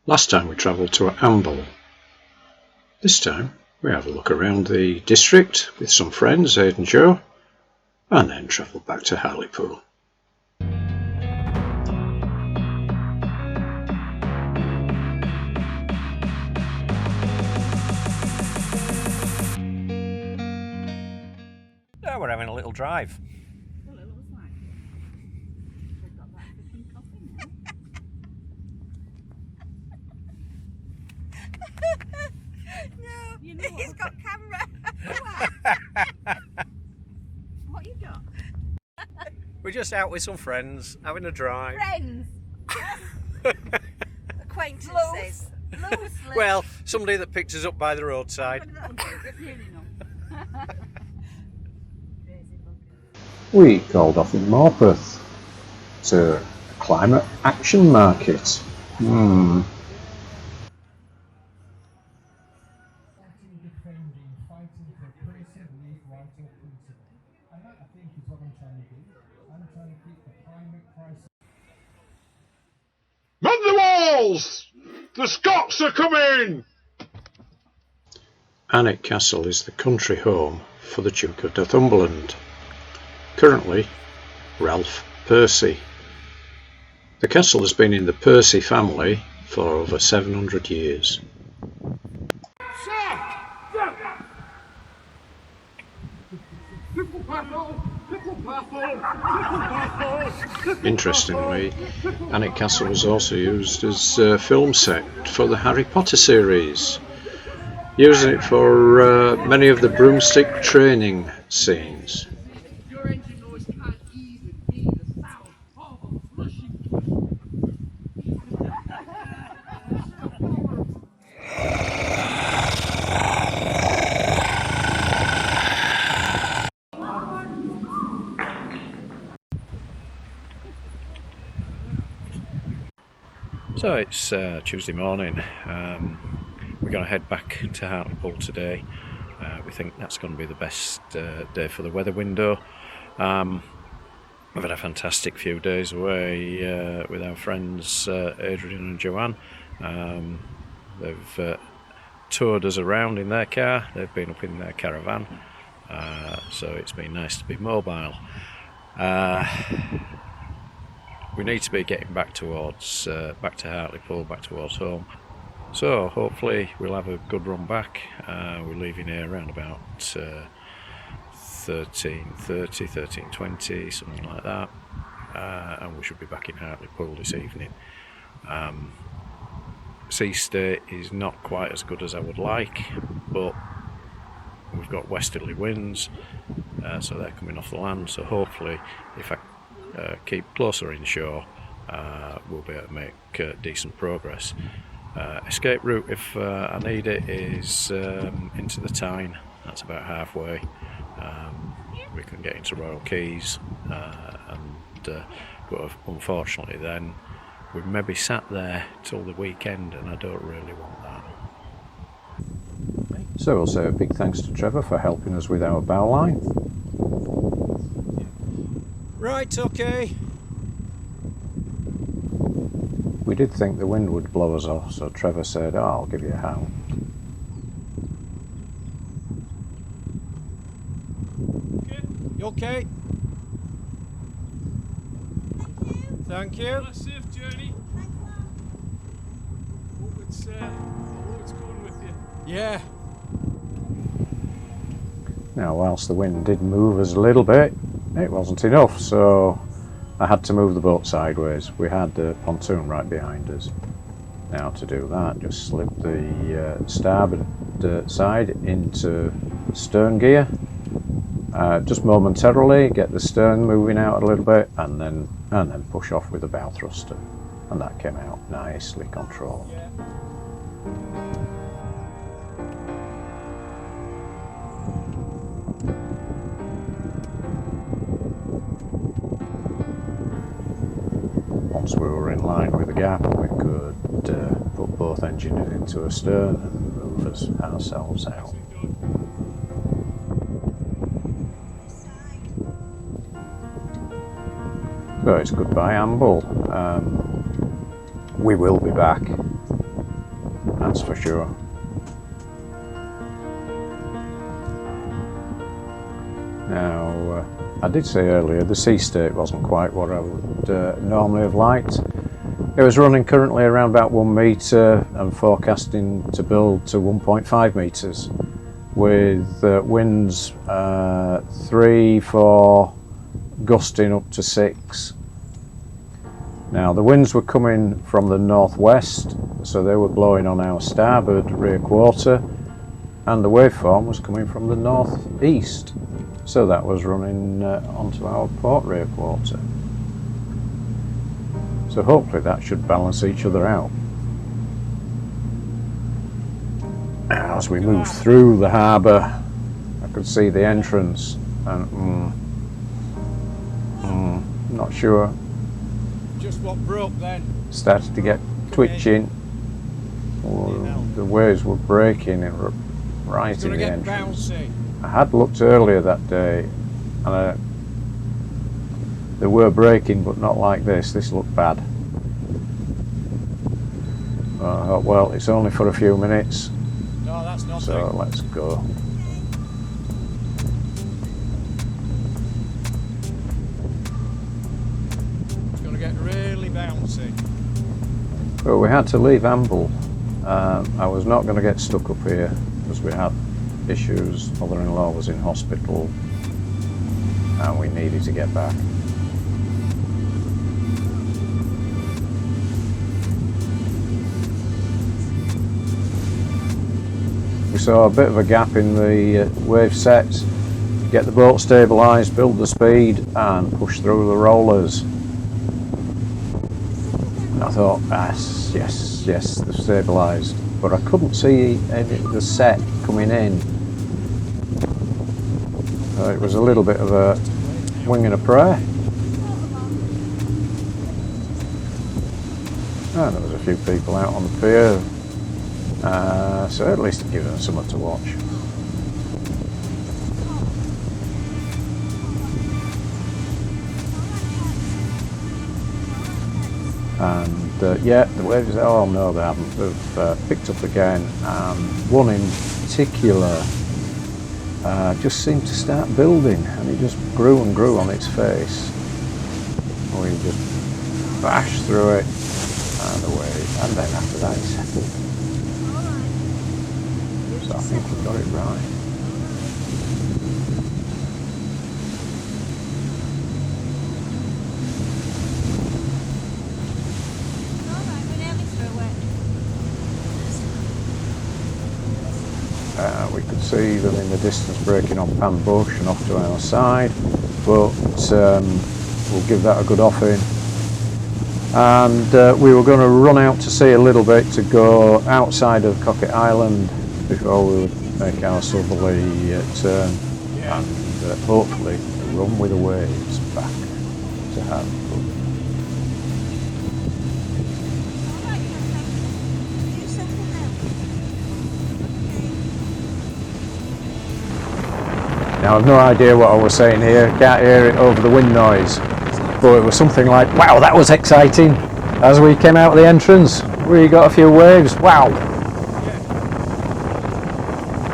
Last time we travelled to Amble. This time we have a look around the district with some friends, Ed and Joe, and then travel back to Hartlepool. Now we're having a little drive. No, you know he's got camera. What you got? We're just out with some friends, having a drive. Friends. Acquaintances. Loosely. Well, somebody that picked us up by the roadside. We called off in Morpeth to a climate action market. Man the walls! The Scots are coming! Alnwick Castle is the country home for the Duke of Northumberland, currently Ralph Percy. The castle has been in the Percy family for over 700 years. Interestingly, Alnwick Castle was also used as a film set for the Harry Potter series, using it for many of the broomstick training scenes. So it's Tuesday morning. We're going to head back to Hartlepool today. We think that's going to be the best day for the weather window. We've had a fantastic few days away with our friends Adrian and Joanne. They've toured us around in their car. They've been up in their caravan, so it's been nice to be mobile. We need to be getting back towards back to Hartlepool, back towards home. So hopefully we'll have a good run back. We're leaving here around about 13:30, 13:20, something like that, and we should be back in Hartlepool this evening. Sea state is not quite as good as I would like, but we've got westerly winds, so they're coming off the land. So hopefully, if I keep closer inshore, we'll be able to make decent progress. Escape route, if I need it, is into the Tyne. That's about halfway. We can get into Royal Keys, but unfortunately then we may be sat there till the weekend, and I don't really want that. So we'll say a big thanks to Trevor for helping us with our bow line. Right, okay. We did think the wind would blow us off, so Trevor said, I'll give you a hand. Okay. You okay? Thank you. Have a safe journey. Hope it's going with you. Yeah. Now, whilst the wind did move us a little bit, it wasn't enough, so I had to move the boat sideways. We had the pontoon right behind us. Now to do that, just slip the starboard side into stern gear, just momentarily, get the stern moving out a little bit, and then push off with the bow thruster, and that came out nicely controlled. Once we were in line with the gap, we could put both engines into a stern and move ourselves out. So it's goodbye Amble. We will be back that's for sure. Now, I did say earlier the sea state wasn't quite what I would normally have liked. It was running currently around about 1 metre and forecasting to build to 1.5 metres with winds 3, 4, gusting up to 6. Now the winds were coming from the northwest, so they were blowing on our starboard rear quarter, and the waveform was coming from the northeast, so that was running onto our port rear quarter. So hopefully that should balance each other out. As we moved through the harbour, I could see the entrance, and not sure. Just what broke then. Started to get twitching. The waves were breaking right in the entrance. Bouncy. I had looked earlier that day, and they were breaking, but not like this. This looked bad. I thought, well, it's only for a few minutes, No, that's nothing. so let's go. It's going to get really bouncy. Well, we had to leave Amble. I was not going to get stuck up here because we had issues. Mother-in-law was in hospital and we needed to get back. We saw a bit of a gap in the wave set. Get the boat stabilised, build the speed and push through the rollers. I thought, yes, they've stabilised, but I couldn't see the set coming in. It was a little bit of a wing and a prayer. And there was a few people out on the pier, so at least it gives them something to watch. And yeah, the waves, oh no they haven't, they've picked up again, and one in particular just seemed to start building, and it just grew and grew on its face. We just bashed through it and away, and then after that it settled. So I think we got it right. We could see them in the distance breaking on Pan Bush and off to our side, but we'll give that a good offing. And we were going to run out to sea a little bit to go outside of Cocket Island before we would make our southerly turn and hopefully run with the waves back to Hartlepool. Now I've no idea what I was saying here, can't hear it over the wind noise, but it was something like, wow, that was exciting. As we came out of the entrance, we got a few waves, wow.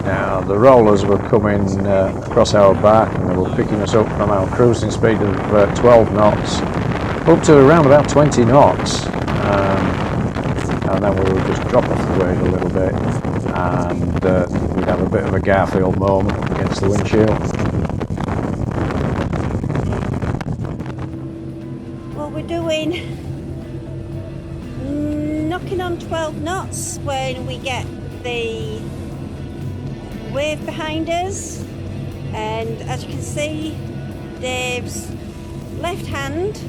Now the rollers were coming across our back and they were picking us up from our cruising speed of 12 knots up to around about 20 knots. And then we would just drop off the wave a little bit and we'd have a bit of a Garfield moment up against the windshield. Well, we're doing knocking on 12 knots when we get the wave behind us, and as you can see, Dave's left hand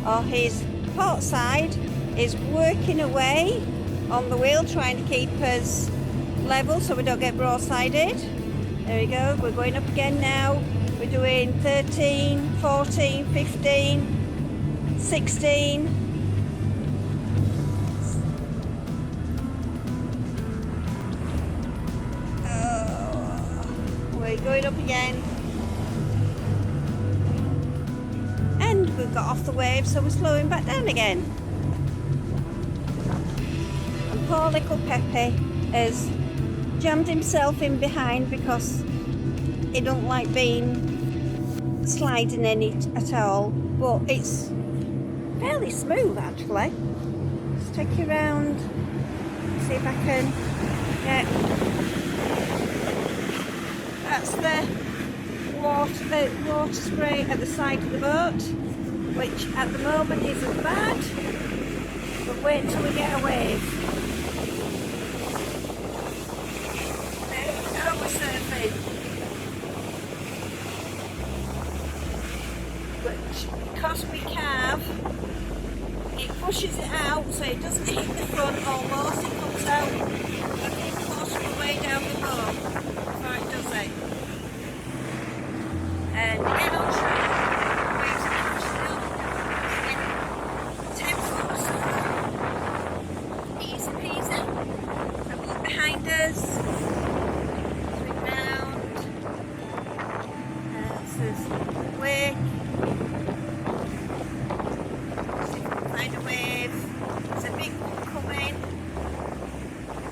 or his port side is working away on the wheel, trying to keep us level so we don't get broadsided. There we go, we're going up again now. We're doing 13, 14, 15, 16. We're going up again. And we've got off the wave, so we're slowing back down again. poor little Pepe has jammed himself in behind because he don't like being sliding in it at all, but it's fairly smooth actually. Let's take you around, see if I can, yeah. That's the water spray at the side of the boat, which at the moment isn't bad, but wait till we get a wave. Now we're surfing. But because we carve, it pushes it out so it doesn't hit the front almost, it comes out a bit most of the way down the boat before it does it. And get on shore, waves are catching up, 10 foot or so, easy peasy. And look behind us, swing round, this is wake. Find a wave, there's a big one coming,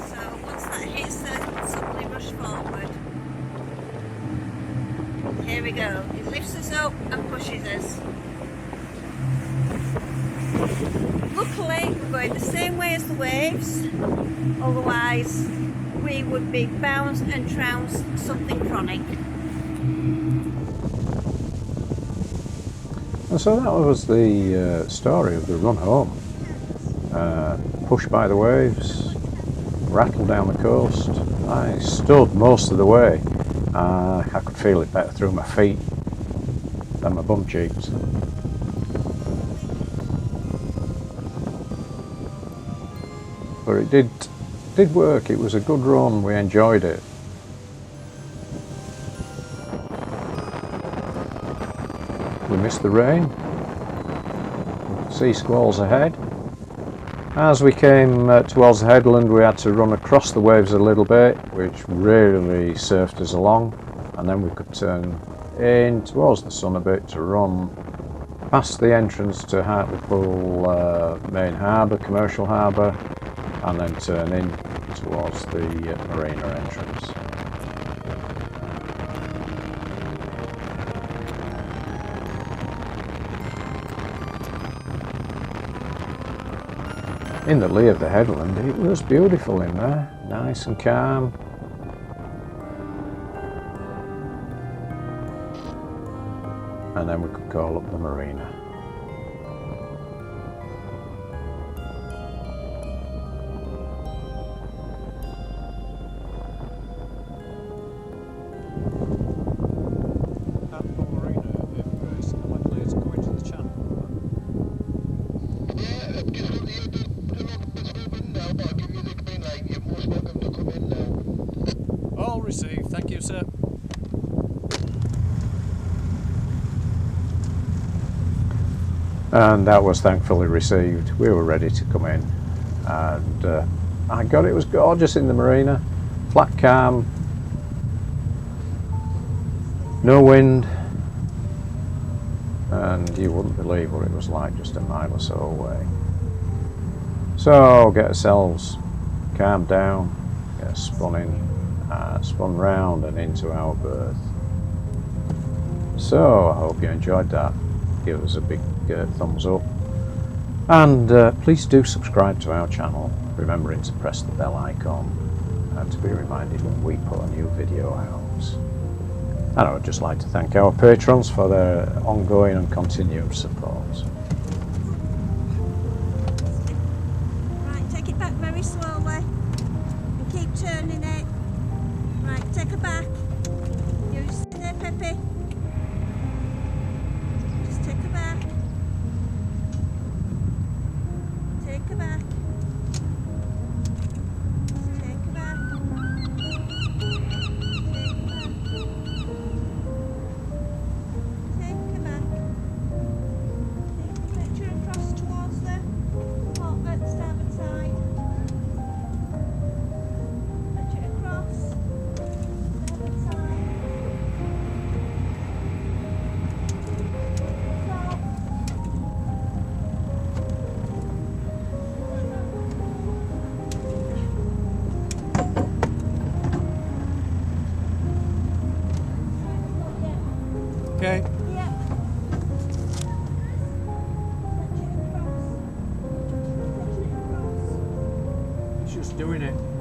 so once that hits us, suddenly rush forward. Here we go, it lifts us up and pushes us. Luckily we're going the same way as the waves, otherwise we would be bounced and trounced something chronic. And so that was the story of the run home. Pushed by the waves, rattled down the coast. I stood most of the way. I could feel it better through my feet than my bum cheeks. But it did work. It was a good run. We enjoyed it. We missed the rain. Sea squalls ahead. As we came towards the headland, we had to run across the waves a little bit, which really surfed us along, and then we could turn in towards the sun a bit to run past the entrance to Hartlepool main harbour, commercial harbour, and then turn in towards the marina entrance. In the lee of the headland, it was beautiful in there, nice and calm. And then we could call up the marina. Hull Marina, if someone clears to go into the channel. All received, thank you, sir. And that was thankfully received. We were ready to come in, and my God, it was gorgeous in the marina. Flat calm, no wind, and you wouldn't believe what it was like just a mile or so away. So get ourselves calmed down, get spun in, spun round and into our berth. So I hope you enjoyed that. Give us a big thumbs up, and please do subscribe to our channel, remembering to press the bell icon and to be reminded when we put a new video out. And I would just like to thank our patrons for their ongoing and continued support. Right, take it back very slowly and keep turning it. Right, take it back. You sit there, Pepe. Just take it back. Take it back. Just take it back. Take it back. Take the picture across towards the hot at the starboard side. Picture across. doing it.